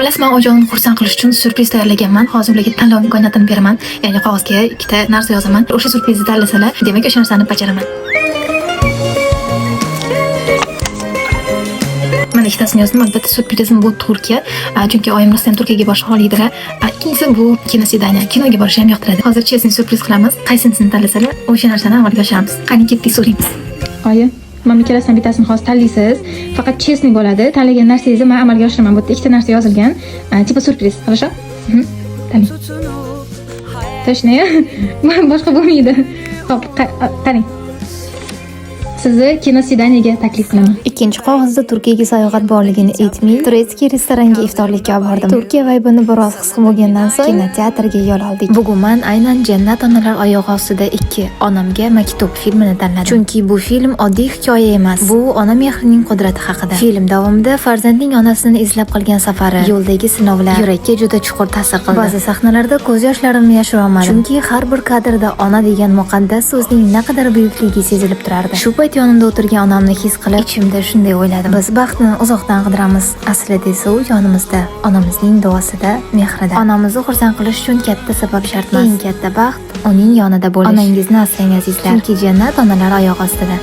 Xullas, men oyijonimni xursand qilish uchun syurpriz tayyorlaganman. Hozir ularga tanlov imkoniyatini beraman. Ya'ni qog'ozga ikkita narsa yozaman. O'sha syurprizni tanlasalar, demak o'sha narsani bajaraman. Mana ikkitasini yozdim. Albatta syurprizim bu Turkiya. Chunki oyim ham Turkiyaga borish xohlaydilar. Ikkinchisi bu kinosidaniya. Kinoga borish ham yoqtiradi. Hozir chesni syurpriz qilamiz. Qaysinisini tanlasalar, o'sha narsani amalga oshiramiz. Qani ketdik, so'raymiz. Oyi, mana ikkalasidan bittasini hozir tanlaysiz. Faqat chesni bo'ladi. Tanlagan narsangizni men amalga oshiraman. Bu yerda ikkita narsa yozilgan. Tipa syurpriz. Хорошо? Taning. Точнее, boshqa bo'lmaydi. Xo'p, qarang. Sizni kinosidaniyaga taklif qilaman. Ikkinchi qog'ozda Turkiyaga sayohat borligini aytmay, Turetskiy restoranga iftorlikka olib bordim. Turkiya vaybini biroz his qilgandan so'ng kinoteatrga yo'l oldik. Bugun men aynan Jannat onalar oyog'i ostida 2 onamga maktub filmini tanladim. Chunki bu film oddiy hikoya emas. Bu ona mehrining qudrati haqida. Film davomida farzandning onasini izlab qolgan safari, yo'ldagi sinovlar yurakka juda chuqur ta'sir qildi. Ba'zi sahnalarda ko'z yoshlarimni yashira olmadim. Chunki har bir kadrda ona degan muqaddas so'zning naqadar buyukligi sezilib turardi. Shu payt yonimda o'tirgan onamni his qilib, ichimda shunday o'yladim. Biz baxtni uzoqdan qidiramiz. Aslida esa u yonimizda, onamizning duosida, mehrida. Onamizni xursand qilish uchun katta sabab shart emas. Eng katta baxt uning yonida bo'lish. Onangizni asrang azizlar. Chunki jannat onalar oyog'i ostida.